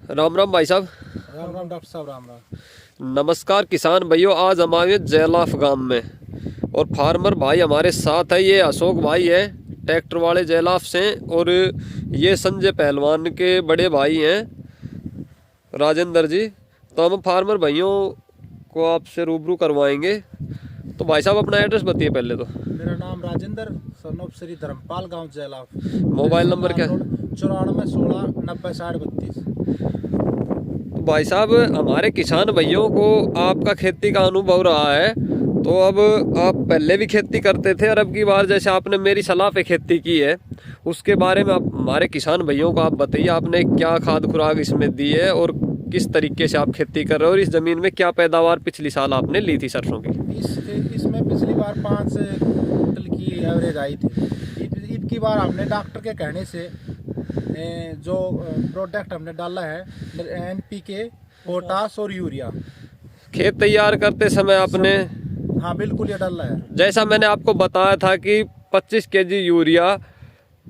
राम राम भाई साहब। राम राम डॉक्टर साहब, राम राम। नमस्कार किसान भाइयों, आज हमारे जैलाफ गांव में और फार्मर भाई हमारे साथ है। ये अशोक भाई है, ट्रैक्टर वाले जैलाफ से, और ये संजय पहलवान के बड़े भाई हैं राजेंद्र जी। तो हम फार्मर भाइयों को आपसे रूबरू करवाएंगे। तो भाई साहब अपना एड्रेस बताइए पहले तो। मेरा नाम राजेंद्र, सन ऑफ श्री धर्मपाल, गांव जैलाफ। मोबाइल नंबर क्या? 94 16 90 60 32। तो भाई साहब हमारे किसान भाइयों को आपका खेती का अनुभव रहा है, तो अब आप पहले भी खेती करते थे और अब की बार जैसे आपने मेरी सलाह पे खेती की है, उसके बारे में आप हमारे किसान भाइयों को आप बताइए, आपने क्या खाद खुराक इसमें दी है और किस तरीके से आप खेती कर रहे हो, और इस ज़मीन में क्या पैदावार पिछली साल आपने ली थी सरसों की? इसमें पिछली बार 5 क्विंटल की एवरेज आई थी। इतनी बार हमने डॉक्टर के कहने से जो प्रोडक्ट हमने डाला है NPK, पोटास और यूरिया। खेत तैयार करते समय आपने? हाँ बिल्कुल, ये डाला है। जैसा मैंने आपको बताया था कि 25 kg urea,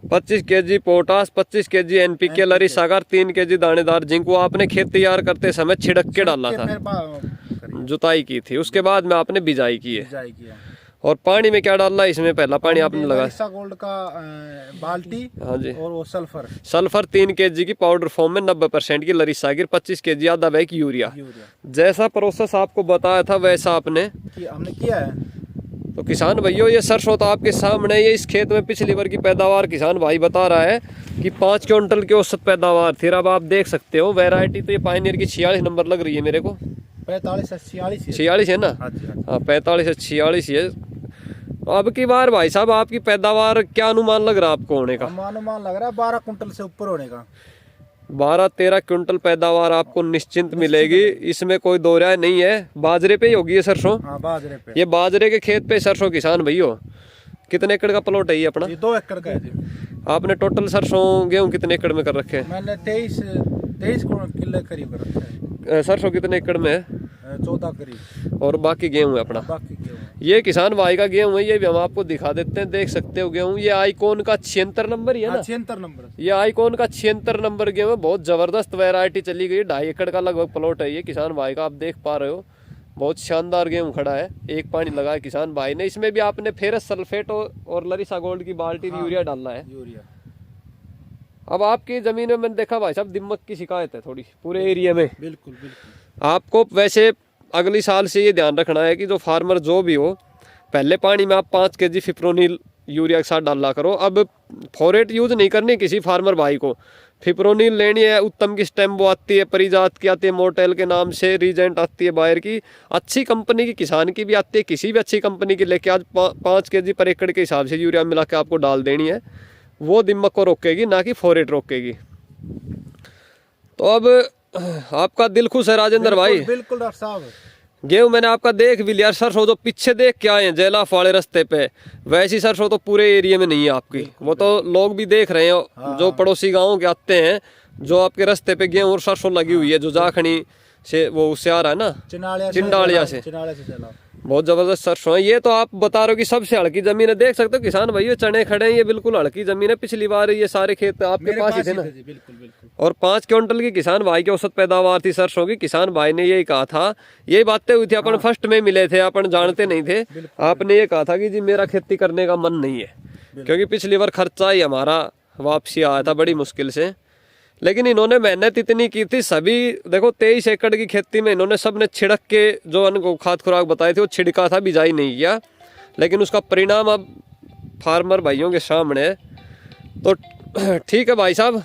25 kg potash, 25 kg NPK लरी सागर, 3 kg दानेदार जिंक, वो आपने खेत तैयार करते समय छिड़क के डाला था, जुताई की थी। उसके बाद में आपने बिजाई की है। और पानी में क्या डालना है इसमें? पहला पानी आपने लगा गोल्ड का बाल्टी, हाँ जी, और वो सल्फर 3 kg की पाउडर फॉर्म में 90% की लरी सागिर, 25 kg आधा बैग यूरिया। जैसा प्रोसेस आपको बताया था वैसा हमने किया है। तो किसान भाइयों ये सरसों तो आपके सामने, ये इस खेत में पिछली बार की पैदावार किसान भाई बता रहा है कि 5 क्विंटल की औसत पैदावार थी। अब आप देख सकते हो वैरायटी तो ये पायनियर की 46 नंबर लग रही है मेरे को। 45 से 46 है ना? हाँ 45 से 46 है। अब की बार भाई साहब आपकी पैदावार क्या अनुमान लग रहा है आपको होने का? अनुमान लग रहा है 12 कुंटल से ऊपर होने का। 12-13 क्विंटल पैदावार आपको निश्चिंत मिलेगी, इसमें कोई दो राय नहीं है। बाजरे पे ही होगी ये सरसों? हाँ बाजरे पे। ये बाजरे के खेत पे सरसों किसान भैया। कितने एकड़ का प्लॉट है ये अपना? ये 2 एकड़ का है जी। आपने टोटल सरसों गेहूं कितने एकड़ में कर रखे हैं? मैंने 23 किलो करीब कर रखा है। सरसों कितने एकड़ में है? 14 करीब। और बाकी गेहूं है अपना? बाकी गेहूं ये किसान भाई का गेहूं है, ये भी हम आपको दिखा देते हैं, देख सकते हो गेहूं। ये आईकॉन का 76 नंबर ही है ना? 76 नंबर। ये आईकॉन का 76 नंबर गेहूं है। बहुत जबरदस्त वैरायटी चली गई। 2.5 एकड़ का लगभग प्लॉट है ये किसान भाई का, आप देख पा रहे हो। बहुत शानदार गेहूं खड़ा है। एक पानी लगा है किसान भाई ने। इसमें भी आपने फेरस सल्फेट और लरीसा गोल्ड की बाल्टी यूरिया डालना है। अब आपकी जमीन में मैंने देखा भाई साहब दीमक की शिकायत है थोड़ी पूरे एरिया में। बिल्कुल बिल्कुल। आपको वैसे अगली साल से ये ध्यान रखना है कि जो फार्मर जो भी हो, पहले पानी में आप 5 kg फिप्रोनिल यूरिया के साथ डाला करो। अब फोरेट यूज नहीं करनी किसी फार्मर भाई को, फिप्रोनिल लेनी है। उत्तम की स्टेम वो आती है, परिजात की आती है, मोटेल के नाम से, रीजेंट आती है बायर की, अच्छी कंपनी की किसान की भी आती है। किसी भी अच्छी कंपनी की लेके आज 5 kg पर एकड़ के हिसाब से यूरिया मिला के आपको डाल देनी है। वो दीमक को रोकेगी, ना कि फोरेट रोकेगी। तो अब आपका दिल खुश है राजेंद्र भाई? बिल्कुल डॉक्टर साहब। गेहूं मैंने आपका देख भी लिया। सरसों जो पीछे देख के आए हैं जैलाफ वाले रास्ते पे, वैसी सरसों तो पूरे एरिया में नहीं है आपकी। वो तो लोग भी देख रहे हैं जो पड़ोसी गाँव के आते हैं, जो आपके रास्ते पे गेहूं और सरसों लगी हुई है, जो जाखनी से वो उससे आ रहा है ना, चिंडालिया से। बहुत जबरदस्त सरसों है। ये तो आप बता रहे हो कि सबसे हल्की जमीन है। देख सकते हो किसान भाई, ये चने खड़े हैं, ये बिल्कुल हल्की जमीन है। पिछली बार ये सारे खेत आपके पास ही थे ना? बिल्कुल। और 5 क्विंटल की किसान भाई की औसत पैदावार थी सरसों की। किसान भाई ने यही कहा था, यही बातें हुई थी, अपन फर्स्ट में मिले थे, अपन जानते नहीं थे। आपने ये कहा था कि जी मेरा खेती करने का मन नहीं है, क्योंकि पिछली बार खर्चा ही हमारा वापसी आया था बड़ी मुश्किल से। लेकिन इन्होंने मेहनत इतनी की थी। सभी देखो 23 एकड़ की खेती में इन्होंने सबने छिड़क के जो उनको खाद खुराक बताई थी वो छिड़का था, बिजाई नहीं किया। लेकिन उसका परिणाम अब फार्मर भाइयों के सामने है। तो ठीक है भाई साहब,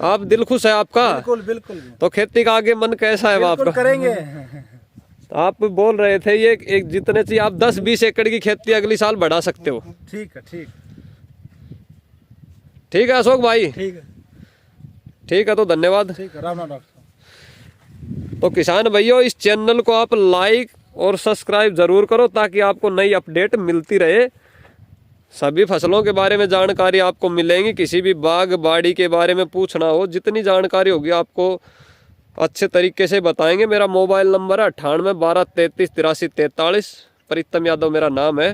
आप दिल खुश है आपका? बिल्कुल। तो खेती का आगे मन कैसा है आपका? करेंगे। आप बोल रहे थे ये एक जितने चाहिए आप 10-20 एकड़ की खेती अगली साल बढ़ा सकते हो। ठीक है अशोक भाई। ठीक है तो धन्यवाद। राम राम डॉक्टर। तो किसान भाइयों इस चैनल को आप लाइक और सब्सक्राइब जरूर करो, ताकि आपको नई अपडेट मिलती रहे। सभी फसलों के बारे में जानकारी आपको मिलेंगी। किसी भी बाग बाड़ी के बारे में पूछना हो, जितनी जानकारी होगी आपको अच्छे तरीके से बताएंगे। मेरा मोबाइल नंबर है 98 12 33 83 43। प्रीतम यादव मेरा नाम है।